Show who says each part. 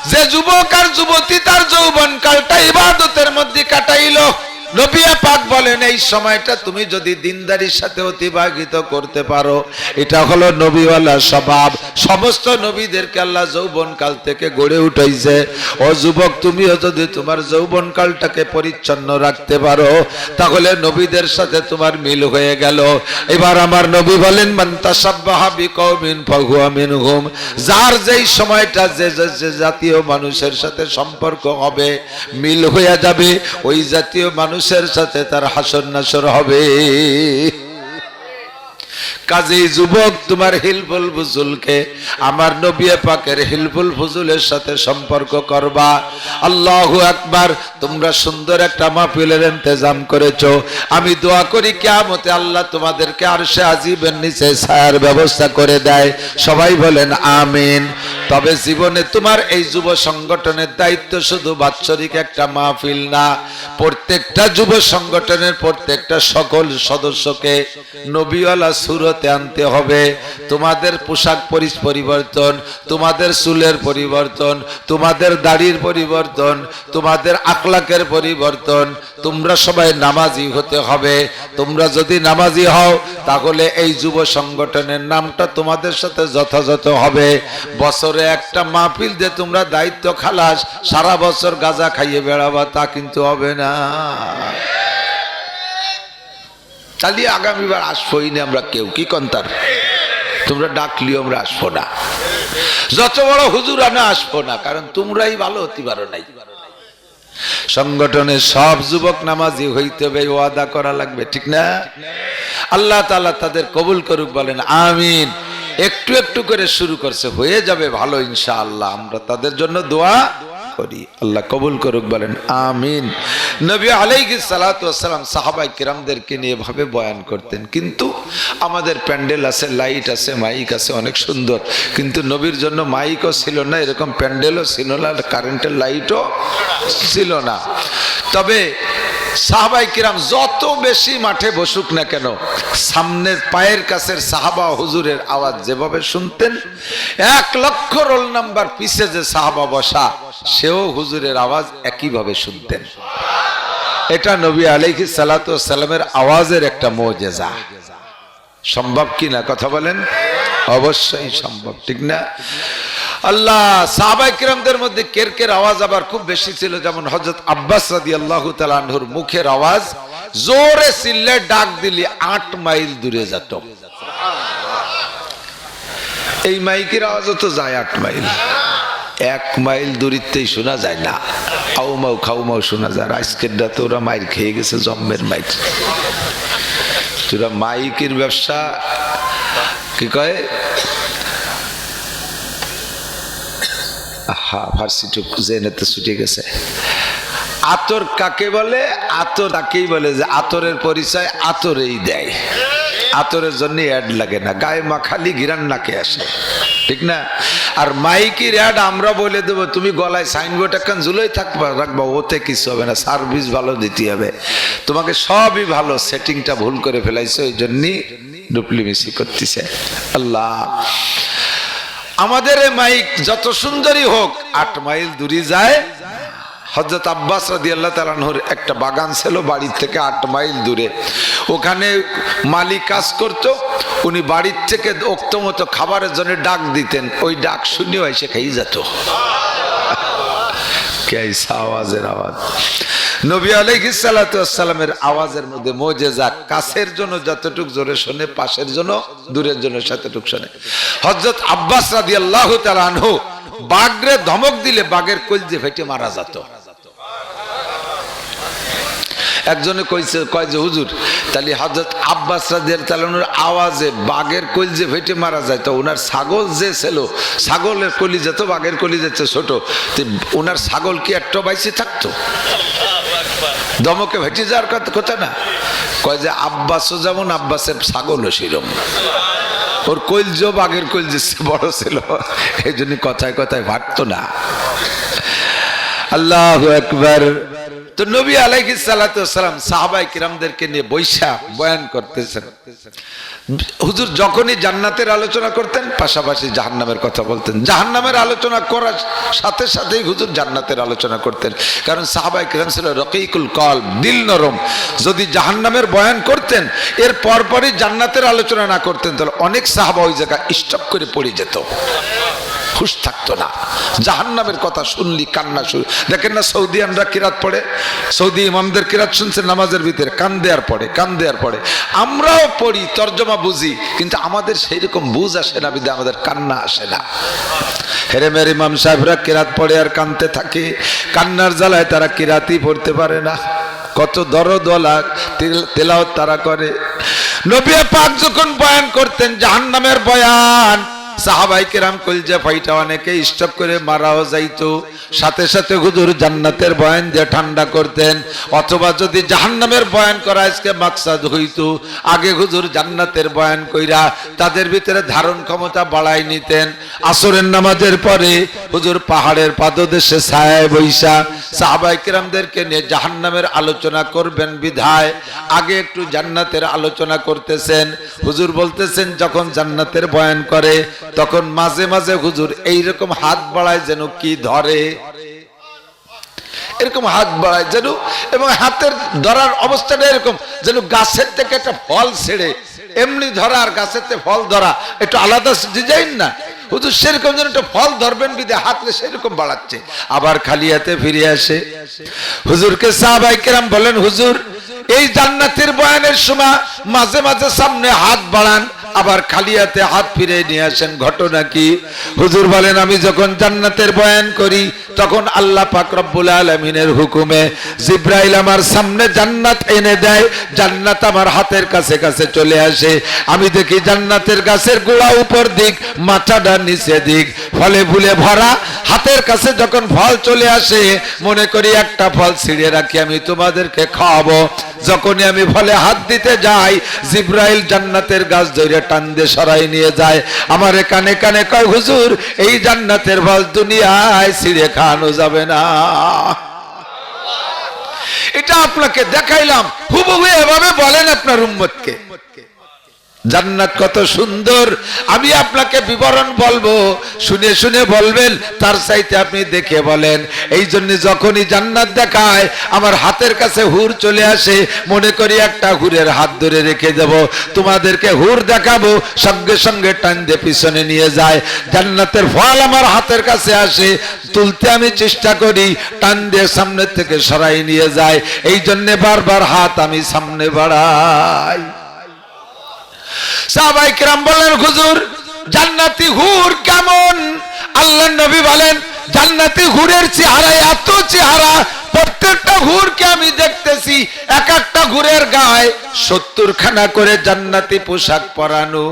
Speaker 1: যে যুবক আর যুবতী তার যৌবনকালটা ইবাদতের মধ্যে কাটাইলো, নবী পাক বলেন এই সময়টা তুমি যদি দিনদারির সাথে অতিবাহিত করতে পারো, এটা হলো নবীওয়ালা স্বভাব। সমস্ত নবীদেরকে আল্লাহ যৌবনকাল থেকে গড়ে উঠাইছে। ও যুবক, তুমিও যদি তোমার যৌবনকালটাকে পরিচ্ছন্ন রাখতে পারো, তাহলে নবীদের সাথে তোমার মিল হয়ে গেল। এবার আমার নবী বলেন, মান তাসাব্বাহা বিকওমিন ফাহুয়া মিনহুম। যার যেই সময়টা যে জাতীয় মানুষের সাথে সম্পর্ক হবে, মিল হয়ে যাবে, ওই জাতীয় মানুষের সাথে তার হাসর নাসর হবে। কাজেই যুবক, তোমার হিলফুল ফুজুলকে আমার নবী পাকের হিলফুল ফুজুলের সাথে সম্পর্ক করবা। আল্লাহু আকবার। তোমরা সুন্দর একটা মাহফিলের ইন্তজাম করেছো, আমি দোয়া করি কিয়ামতে আল্লাহ তোমাদেরকে আরশে আজিমের নিচে ছায়ার ব্যবস্থা করে দেয়। সবাই বলেন আমিন। তবে জীবনে তোমার এই যুব সংগঠনের দায়িত্ব শুধু বাৎসরিক একটা মাহফিল না, প্রত্যেকটা যুব সংগঠনের প্রত্যেকটা সকল সদস্যকে নবীওয়ালা সুরতে আনতে হবে। তোমাদের পোশাক পরিবর্তন, তোমাদের চুলের পরিবর্তন, তোমাদের দাড়ির পরিবর্তন, তোমাদের আখলাকের পরিবর্তন। তোমরা সবাই নামাজি হতে হবে। তোমরা যদি নামাজি হও, তাহলে এই যুব সংগঠনের নামটা তোমাদের সাথে যথাযথ হবে। বছরে একটা মাহফিল দিয়ে তোমরা দায়িত্ব খালাস, সারা বছর গাঁজা খাইয়ে বেড়াবা, তা কিন্তু হবে না। চালিয়ে আগামীবার আসবোই না আমরা কেউ, কি কন্তার? তোমরা ডাকলিও আমরা আসবো না, যত বড় হুজুর আনা আসবো না, কারণ তোমরাই ভালো হতে পারো নাই। সংগঠনের সব যুবক নামাজি হইতে হবে, ওয়াদা করা লাগবে, ঠিক না? আল্লাহ তাআলা তাদের কবুল করুক, বলেন আমিন। একটু একটু করে শুরু করছে, হয়ে যাবে ভালো ইনশাআল্লাহ। আমরা তাদের জন্য দোয়া করি, আল্লাহ কবুল করুক, বলেন আমিন। নবী আলাইহিস সালাতু ওয়াস সালাম সাহাবায়ে কিরামদেরকে নিয়ে ভাবে বয়ান করতেন, কিন্তু আমাদের প্যান্ডেল আছে, লাইট আছে, মাইক আছে, অনেক সুন্দর, কিন্তু নবীর জন্য মাইকও ছিল না, এরকম প্যান্ডেলও ছিল না, কারেন্টের লাইটও ছিল না। তবে সাহাবায়ে কিরাম যত বেশি মাঠে বসুক না কেন, সামনের পায়ের কাছের সাহাবা হুজুরের আওয়াজ যেভাবে শুনতেন, 1 লক্ষ রোল নাম্বার পিছে যে সাহাবা বসা, সেও হুজুরের আওয়াজ একইভাবে শুনতেন। এটা নবী আলাইহিস সালাতু ওয়াস সালামের আওয়াজের একটা মুজিজা। সম্ভব কি না, কথা বলেন? অবশ্যই সম্ভব, ঠিক না? আল্লাহ সাহাবায়ে কিরামদের মধ্যে কেরকের আওয়াজ আবার খুব বেশি ছিল, যেমন হযরত আব্বাস রাদিয়াল্লাহু তাআলা আনহুর মুখের আওয়াজ জোরে চিল্লে ডাক দিলে 8 মাইল দূরে যেত। এই মাইকের আওয়াজও তো যায় 8 মাইল, 1 মাইল দূরত্বেই শোনা যায় না, আউমাউ খাউমাউ শোনা যায়। আজকের রাতে ওরা মাইর খেয়ে গেছে, জম্মের মাইক। তোরা মাইকের ব্যবসা কি কয়, ফার্সিটুক জেনেতে ছুটে গেছে। আতর কাকে বলে? আতর তাকেই বলে যে আতরের পরিচয় আতরেই দেয়, আতরের জন্য অ্যাড লাগে না, গায়ে মাখালি ঘিরান নাকে আসে, ঠিক না? আর মাইকের অ্যাড আমরা বলে দেবো, তুমি গলায় সাইনবোর্ড একখান ঝুলোই থাকবা, রাখবা, ওতে কিছু হবে না, সার্ভিস ভালো দিতে হবে তোমাকে, সবই ভালো, সেটিংটা ভুল করে ফেলাইছে, ওই জন্যই ডুপ্লিমেসি করতেছে। আল্লাহ, আমাদের এই মাইক যত সুন্দরই হোক 8 মাইল দূরে যায়। হযরত আব্বাস রাদিয়াল্লাহু তাআলা আনহুর একটা বাগান ছিল বাড়ির থেকে 8 মাইল দূরে, ওখানে মালিক কাজ করত। উনি বাড়ির থেকে ওক্ত মতো খাবারের জন্য ডাক দিতেন, ওই ডাক শুনেও এসে খেয়ে যেত। কেইসা আওয়াজের আওয়াজ! নবী আলাইহিস সালাতু ওয়াস সালামের আওয়াজের মধ্যে মুজিজা, কাছের জন্য যতটুক জোরে শুনে, পাশের জন্য দূরের জন্য ততটুক শুনে। হযরত আব্বাস রাদিয়াল্লাহু তাআলা আনহু বাঘরে ধমক দিলে বাঘের কলজে ফেটে মারা যেত। একজনে কইছে, কয় যে হুজুর, তাহলে হযরত আব্বাস রাদিয়াল্লাহু তাআলা আনহুর আওয়াজে বাঘের কলজে ফেটে মারা যায়, তো ওনার ছাগল যে ছিল, ছাগলের কলিজা তো বাঘের কলিজা ছোট, ওনার ছাগল কি একটা বাইসে থাকতো? দমকে ভেটে যাওয়ার কথা না। কয় যে আব্বাসও যেমন, আব্বাসের ছাগলও সেরকম, ওর কলজো বাঘের কলজে বড় ছিল, এই জন্য কথায় কথায় ভাটতো না। আল্লাহু আকবার। তো নবী আলাইহিস সালাতু ওয়াস সালাম সাহাবায়ে কিরামদেরকে নিয়ে বৈশা বয়ান করতেছেন। হুজুর যখনই জান্নাতের আলোচনা করতেন পাশাপাশি জাহান্নামের কথা বলতেন, জাহান্নামের আলোচনা করার সাথে সাথেই হুজুর জান্নাতের আলোচনা করতেন। কারণ সাহাবায়ে কিরাম ছিল রকিকুল কলব, দিল নরম। যদি জাহান্নামের বয়ান করতেন এর পরপরই জান্নাতের আলোচনা না করতেন তাহলে অনেক সাহাবা ওই জায়গা স্টপ করে পড়ে যেত, হুশ থাকতো না। জাহান্নামের কথা শুনলি কান্না শুরু। দেখেন না সৌদিয়ানরা কিরাত পড়ে, সৌদি ইমামদের কিরাত শুনছে নামাজের ভিতরে কান দেয়ার পড়ে, কান দেয়ার পড়ে। আমরাও পড়ি, তর্জমা বুঝি, কিন্তু আমাদের সেই রকম বুঝ আসে না, বিধায় আমাদের কান্না আসে না। হেরেমের ইমাম সাহেবরা কিরাত পড়ে আর কানতে থাকে, কান্নার জ্বালায় তারা কিরাতই পড়তে পারে না। কত দরদওয়ালা তেলাওয়াত তারা করে। নবী পাক যখন বয়ান করতেন জাহান্নামের বয়ান, সাহাবায়ে কেরাম কলজা ফাইটা অনেকে স্টপ করে মারাও যাইতো, সাথে সাথে হুজুর জান্নাতের বয়ান দিয়ে ঠান্ডা করতেন। অথবা যদি জাহান্নামের বয়ান করা আজকে মাকসাদ হইতো, আগে হুজুর জান্নাতের বয়ান কইরা তাদের ভিতরে ধারণ ক্ষমতা বাড়াই নিতেন। আসরের নামাজের পরে হুজুর পাহাড়ের পাদদেশে ছায়ায় বৈশা সাহাবায়ে কেরামদেরকে নিয়ে জাহান্নামের আলোচনা করবেন বিধায় আগে একটু জান্নাতের আলোচনা করতেছেন। হুজুর বলতেছেন যখন জান্নাতের বয়ান করে তখন মাঝে মাঝে হুজুর এইরকম হাত বাড়ায় যেন কি ধরে, এরকম হাত বাড়ায় যেন, এবং হাতের ধরার অবস্থাটা এরকম যেন গাছের থেকে একটা ফল ছেড়ে এমনি ধরা আর গাছের থেকে ফল ধরা একটু আলাদা ডিজাইন না। হুজুর সেরকম যেন একটা ফল ধরবেন বিদে হাতলে সেরকম বাড়াচ্ছে, আবার খালি হাতে ফিরে আসে। হুজুরকে সাহাবায়ে কেরাম বলেন, হুজুর এই জান্নাতের বয়ানের সময় মাঝে মাঝে সামনে হাত বাড়ান আবার খালি হাতে হাত ফিরে নিয়ে আসেন, ঘটনা কি? হুজুর বলেন আমি যখন জান্নাতের বয়ান করি তখন আল্লাহ পাক রব্বুল আলামিনের হুকুমে জিবরাইল আমার সামনে জান্নাত এনে দেয়, জান্নাত আমার হাতের কাছে কাছে চলে আসে। আমি দেখি জান্নাতের গাছের গোড়া উপর দিক, মাথাটা নিচে দিক, ফলে ফুলে ভরা। হাতের কাছে যখন ফল চলে আসে মনে করি একটা ফল ছিঁড়ে রাখি আমি তোমাদেরকে খাওয়াবো। যখনই আমি ফলে হাত দিতে যাই জিবরাইল জান্নাতের গাছ ধরে টান দিয়ে সরাই নিয়ে যায়। আমার কানে কানে কয়, হুজুর এই জান্নাতের ফল দুনিয়ায় ছিঁড়ে খাওয়ানো যাবে না। এটা আপনাকে দেখাইলাম, হুবহু এভাবে বলেন আপনার উম্মতকে জান্নাত কত সুন্দর। আমি আপনাকে বিবরণ বলবো, শুনে শুনে বলবেন, তার চাইতে আপনি দেখে বলেন। এই জন্য যখনই জান্নাত দেখায় আমার হাতের কাছে হুর চলে আসে, মনে করি একটা হুরের হাত ধরে রেখে দেব, তোমাদেরকে হুর দেখাবো, সঙ্গে সঙ্গে টান দিয়ে পিছনে নিয়ে যায়। জান্নাতের ফল আমার হাতের কাছে আসে, তুলতে আমি চেষ্টা করি, টান দিয়ে সামনের থেকে সরাই নিয়ে যায়। এই জন্য বারবার হাত আমি সামনে বাড়াই। সাহাবায়ে কেরাম বলেন, হুজুর জান্নাতি হুর কেমন? আল্লাহর নবী বলেন জান্নাতি হুরের চেহারা এত চেহারা, প্রত্যেকটা হুরকে আমি দেখতেছি এক একটা হুরের গায়ে 70 খানা করে জান্নাতি পোশাক পরানো।